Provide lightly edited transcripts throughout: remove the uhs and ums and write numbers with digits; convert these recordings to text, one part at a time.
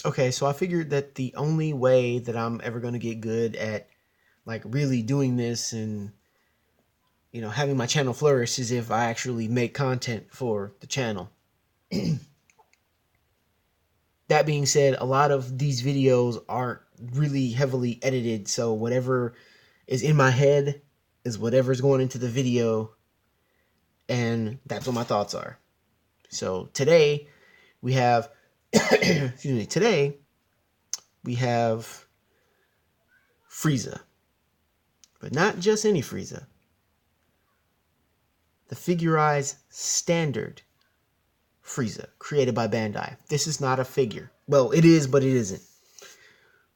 Okay, so I figured that the only way that I'm ever going to get good at like really doing this and having my channel flourish is if I actually make content for the channel. That being said, a lot of these videos aren't really heavily edited, so whatever is in my head is whatever's going into the video, and that's what my thoughts are. So today we have excuse me, today we have Freeza, but not just any Freeza. The Figurized Standard Freeza, created by Bandai. This is not a figure. Well, it is, but it isn't.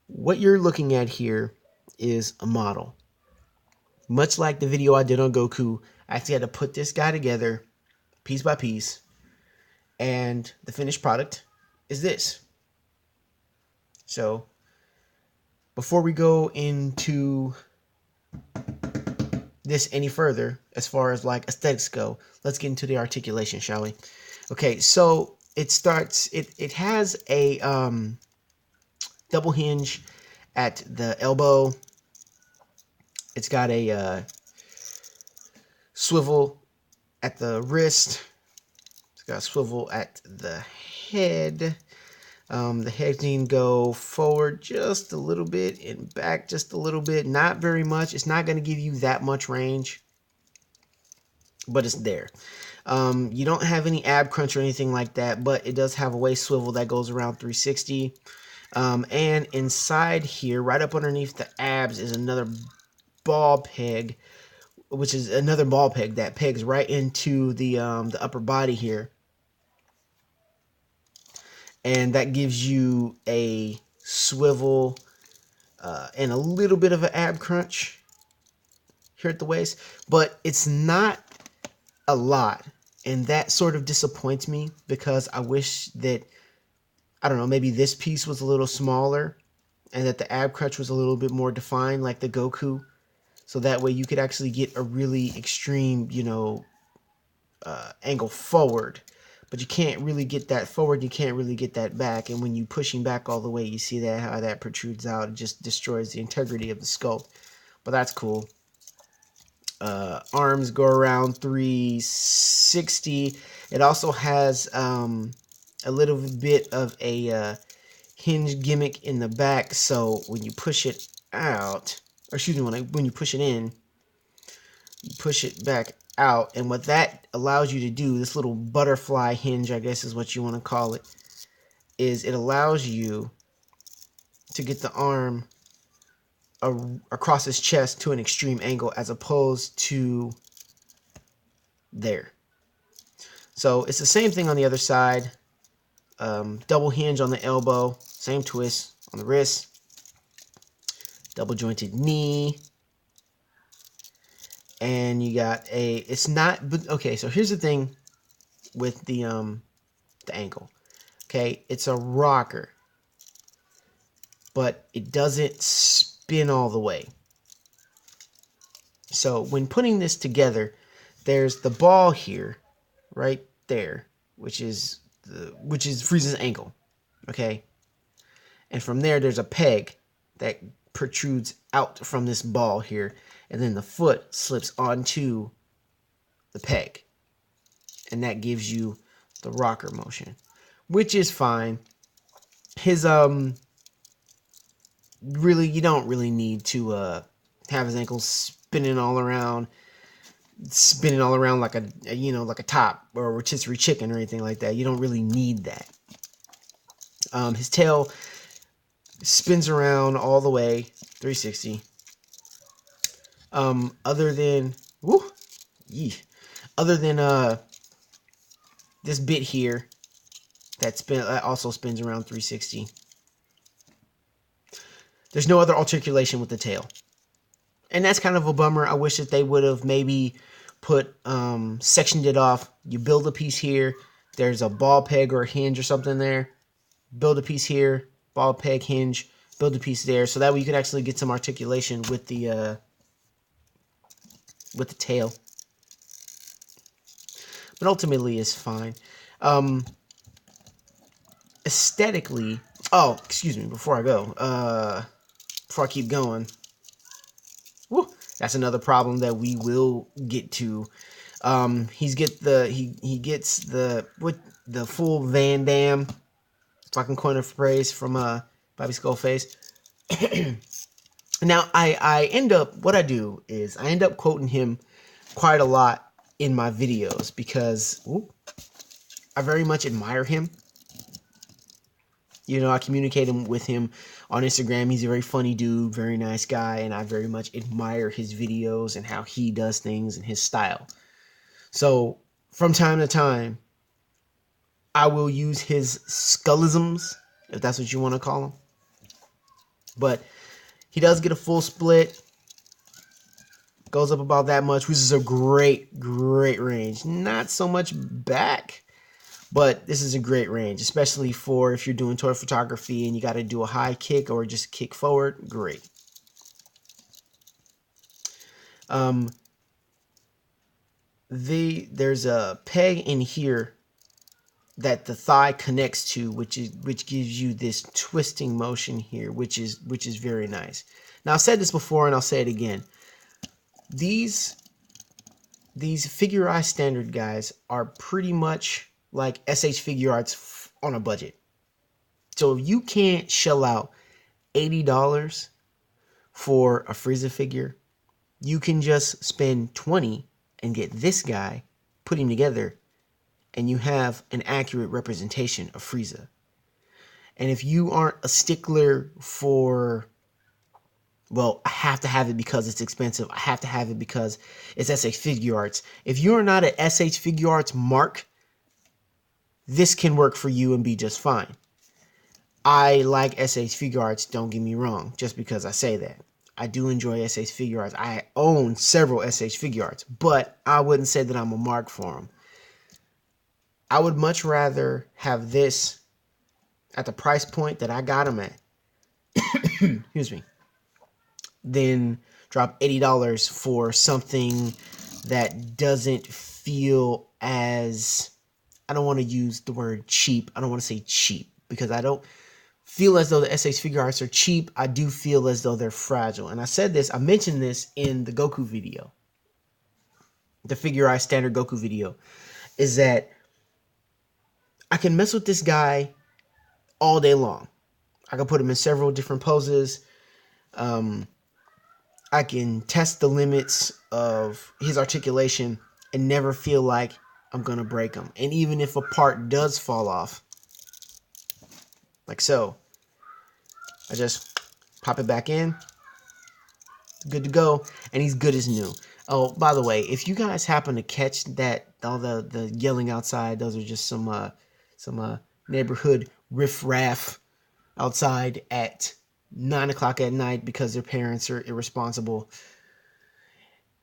What you're looking at here is a model. Much like the video I did on Goku, I actually had to put this guy together piece by piece, and the finished product is this. So, before we go into this any further, as far as like aesthetics go, let's get into the articulation, shall we? Okay, so it has a double hinge at the elbow. It's got a swivel at the wrist. It's got a swivel at the head. The head can go forward just a little bit and back just a little bit. Not very much. It's not going to give you that much range, but it's there. You don't have any ab crunch or anything like that, but it does have a waist swivel that goes around 360. And inside here, right up underneath the abs, is another ball peg, which is another ball peg that pegs right into the upper body here, and that gives you a swivel and a little bit of an ab crunch here at the waist, but it's not a lot, and that sort of disappoints me because I wish that, I don't know, maybe this piece was a little smaller and that the ab crunch was a little bit more defined like the Goku, so that way you could actually get a really extreme, angle forward. But you can't really get that forward, you can't really get that back, and when you pushing back all the way, you see that how that protrudes out. It just destroys the integrity of the sculpt. But that's cool. Arms go around 360. It also has a little bit of a hinge gimmick in the back, so when you push it out, or excuse me, when you push it in, you push it back out, and what that allows you to do, this little butterfly hinge, I guess is what you want to call it, is it allows you to get the arm across his chest to an extreme angle as opposed to there. So it's the same thing on the other side. Double hinge on the elbow, same twist on the wrist, double jointed knee, and you got it's not, okay, so here's the thing with the ankle. Okay, it's a rocker, but it doesn't spin all the way. So when putting this together, there's the ball here, right there, which is Frieza's ankle. Okay, and from there there's a peg that protrudes out from this ball here, and then the foot slips onto the peg, and that gives you the rocker motion, which is fine. His really, you don't really need to have his ankles spinning all around like like a top or a rotisserie chicken or anything like that. You don't really need that. His tail spins around all the way 360. Other than other than this bit here that also spins around 360. There's no other articulation with the tail. And that's kind of a bummer. I wish that they would have maybe sectioned it off. You build a piece here. There's a ball peg or a hinge or something there. Build a piece here. Ball peg, hinge. Build a piece there. So that way you could actually get some articulation with the tail. But ultimately it's fine. Aesthetically, Oh, excuse me, before I go, before I keep going, woo, that's another problem that we will get to. He gets the full Van Damme, if I can coin a phrase from Bobby Skullface. Now I end up, what I do is I end up quoting him quite a lot in my videos because I very much admire him. You know, I communicate with him on Instagram. He's a very funny dude, very nice guy, and I very much admire his videos and how he does things and his style. So from time to time, I will use his skullisms, if that's what you want to call them. But he does get a full split. Goes up about that much, which is a great range. Not so much back, but this is a great range, especially for if you're doing toy photography and you got to do a high kick or just kick forward. Great. There's a peg in here that the thigh connects to, which gives you this twisting motion here, which is very nice. Now, I've said this before and I'll say it again. These Figure Eye Standard guys are pretty much like SH Figure Arts on a budget. So if you can't shell out $80 for a Freeza figure, you can just spend $20 and get this guy, put him together, and you have an accurate representation of Freeza. And if you aren't a stickler for, well, I have to have it because it's expensive, I have to have it because it's SH Figure Arts. If you're not an SH Figure Arts mark, this can work for you and be just fine. I like SH Figure Arts, don't get me wrong, just because I say that. I do enjoy SH Figure Arts. I own several SH Figure Arts, but I wouldn't say that I'm a mark for them. I would much rather have this at the price point that I got them at, excuse me, than drop $80 for something that doesn't feel as, I don't want to use the word cheap. I don't want to say cheap because I don't feel as though the SH Figure Arts are cheap. I do feel as though they're fragile. And I said this, I mentioned this in the Goku video, the Figure Eye Standard Goku video, is that I can mess with this guy all day long. I can put him in several different poses. I can test the limits of his articulation and never feel like I'm going to break him. And even if a part does fall off, like so, I just pop it back in. Good to go. And he's good as new. Oh, by the way, if you guys happen to catch that, all the yelling outside, those are just some neighborhood riffraff outside at 9 o'clock at night because their parents are irresponsible.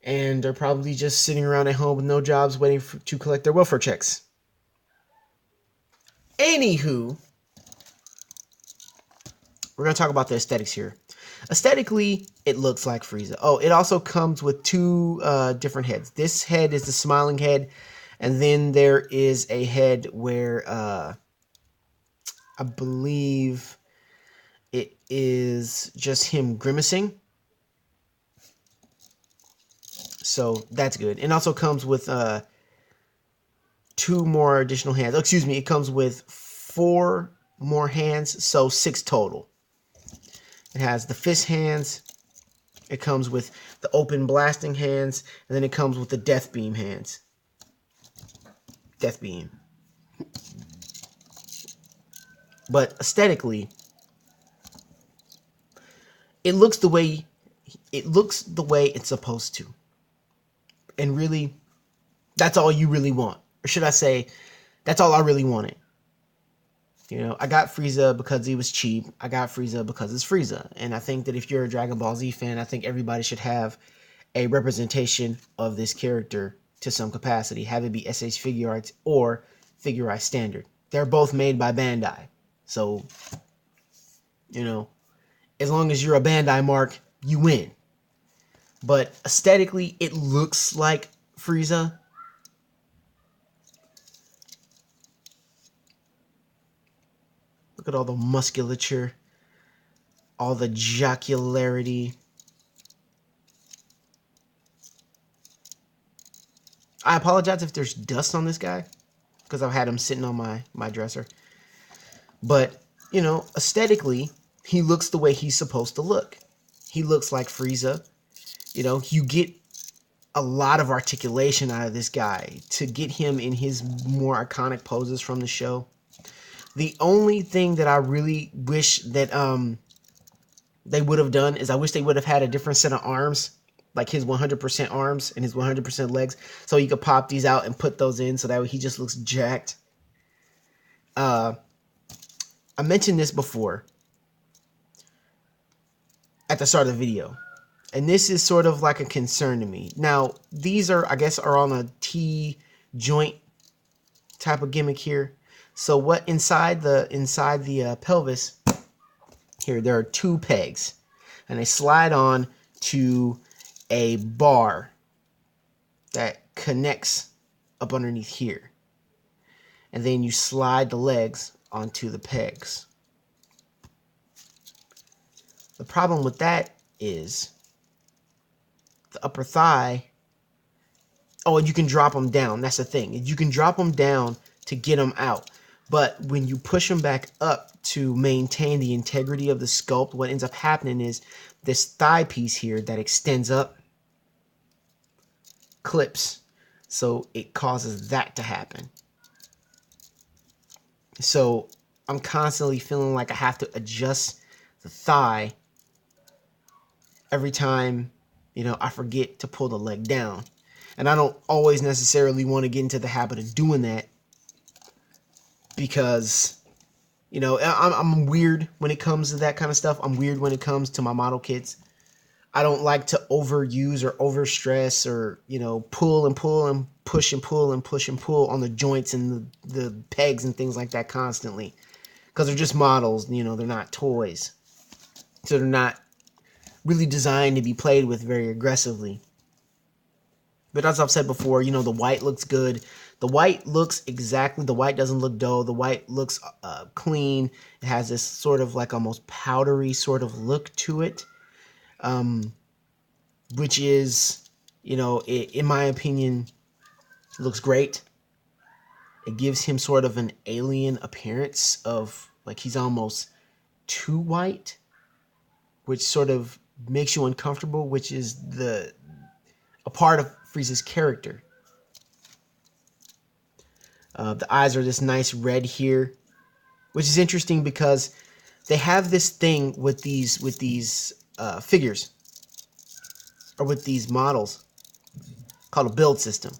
And they're probably just sitting around at home with no jobs waiting to collect their welfare checks. Anywho, we're going to talk about the aesthetics here. Aesthetically, it looks like Freeza. Oh, it also comes with two different heads. This head is the smiling head, and then there is a head where I believe it is just him grimacing. So that's good. It also comes with two more additional hands. Oh, excuse me, it comes with 4 more hands, so 6 total. It has the fist hands, it comes with the open blasting hands, and then it comes with the death beam hands. Death beam. But aesthetically, it looks the way it's supposed to. And really, that's all you really want. Or should I say, that's all I really wanted. You know, I got Freeza because he was cheap. I got Freeza because it's Freeza. And I think that if you're a Dragon Ball Z fan, I think everybody should have a representation of this character to some capacity. Have it be SH Figure Arts or Figure Eye Standard. They're both made by Bandai. So, you know, as long as you're a Bandai mark, you win. But aesthetically, it looks like Freeza. Look at all the musculature, all the jocularity. I apologize if there's dust on this guy, because I've had him sitting on my dresser. But, you know, aesthetically, he looks the way he's supposed to look. He looks like Freeza. You know, you get a lot of articulation out of this guy to get him in his more iconic poses from the show. The only thing that I really wish that they would have done is I wish they would have had a different set of arms, like his 100% arms and his 100% legs, so you could pop these out and put those in, so that way he just looks jacked. I mentioned this before at the start of the video, and this is sort of like a concern to me. Now, these are, I guess, are on a T joint type of gimmick here. So what inside the pelvis here, there are 2 pegs, and they slide on to a bar that connects up underneath here, and then you slide the legs onto the pegs. The problem with that is the upper thigh. Oh, and you can drop them down. That's the thing. You can drop them down to get them out. But when you push them back up to maintain the integrity of the sculpt, what ends up happening is this thigh piece here that extends up clips. So it causes that to happen. So I'm constantly feeling like I have to adjust the thigh every time, you know, I forget to pull the leg down. And I don't always necessarily want to get into the habit of doing that, because, you know, I'm weird when it comes to that kind of stuff. I'm weird when it comes to my model kits. I don't like to overuse or overstress or, you know, pull and pull and push and pull and push and pull on the joints and the pegs and things like that constantly, because they're just models, you know, they're not toys. So they're not really designed to be played with very aggressively. But as I've said before, you know, the white looks good. The white looks exactly, the white doesn't look dull. The white looks clean. It has this sort of like almost powdery sort of look to it, which is, you know, in my opinion, looks great. It gives him sort of an alien appearance of like he's almost too white, which sort of makes you uncomfortable, which is a part of Frieza's character. The eyes are this nice red here, which is interesting because they have this thing with these figures, or with these models, called a build system.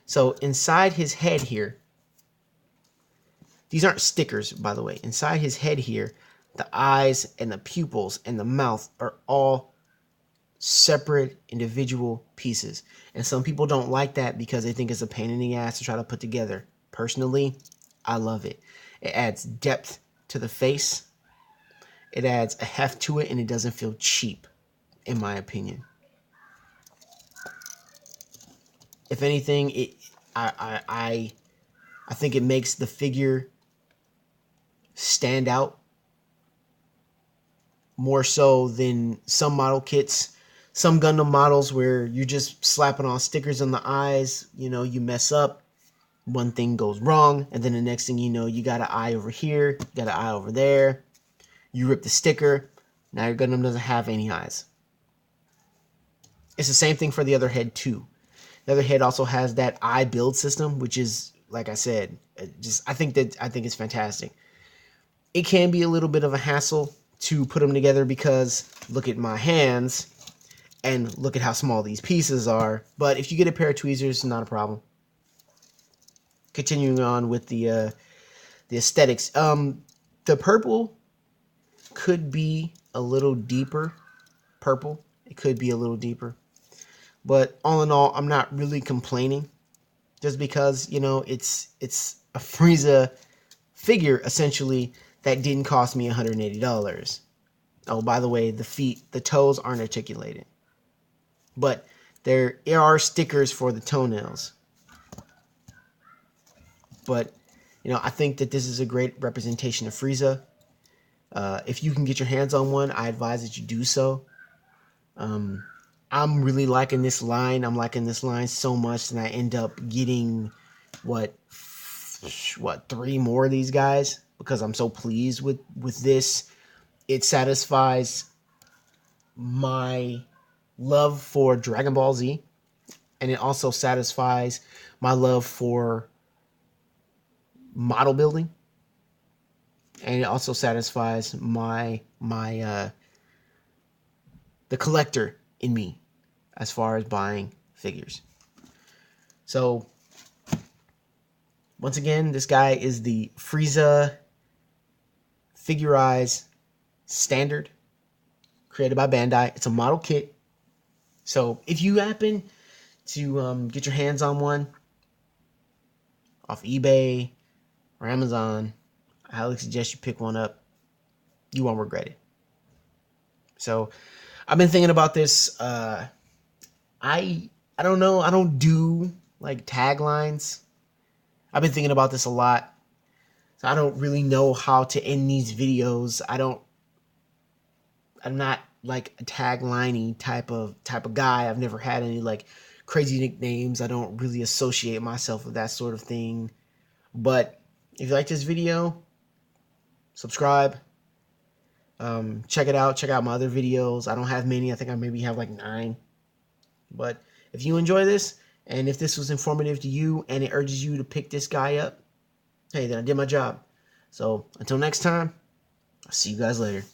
So inside his head here, these aren't stickers, by the way. Inside his head here, the eyes and the pupils and the mouth are all separate individual pieces. And some people don't like that because they think it's a pain in the ass to try to put together. Personally, I love it. It adds depth to the face. It adds a heft to it, and it doesn't feel cheap, in my opinion. If anything, I think it makes the figure stand out more so than some model kits. Some Gundam models where you're just slapping on stickers on the eyes, you know, you mess up, one thing goes wrong, and then the next thing you know, you got an eye over here, you got an eye over there, you rip the sticker, now your Gundam doesn't have any eyes. It's the same thing for the other head too. The other head also has that eye build system, which is, like I said, I think it's fantastic. It can be a little bit of a hassle to put them together because look at my hands and look at how small these pieces are. But if you get a pair of tweezers, not a problem. Continuing on with the aesthetics. The purple could be a little deeper. Purple. It could be a little deeper. But all in all, I'm not really complaining. Just because, you know, it's a Freeza figure, essentially, that didn't cost me $180. Oh, by the way, the toes aren't articulated. But there are stickers for the toenails. But You know, I think that this is a great representation of Frieza. If you can get your hands on one, I advise that you do so. I'm really liking this line. I'm liking this line so much that I end up getting what 3 more of these guys because I'm so pleased with this. It satisfies my love for Dragon Ball Z, and it also satisfies my love for model building, and it also satisfies the collector in me as far as buying figures. So once again, this guy is the Freeza Figurize Standard, created by Bandai. It's a model kit. So if you happen to get your hands on one off eBay or Amazon, I highly suggest you pick one up. You won't regret it. So I've been thinking about this. I don't know. I don't do like taglines. I've been thinking about this a lot. So I don't really know how to end these videos. I'm not like a tagliney type of guy. I've never had any like crazy nicknames. I don't really associate myself with that sort of thing. But if you like this video, subscribe. Check it out. Check out my other videos. I don't have many. I think I maybe have like 9. But if you enjoy this, and if this was informative to you and it urges you to pick this guy up, hey, then I did my job. So until next time, I'll see you guys later.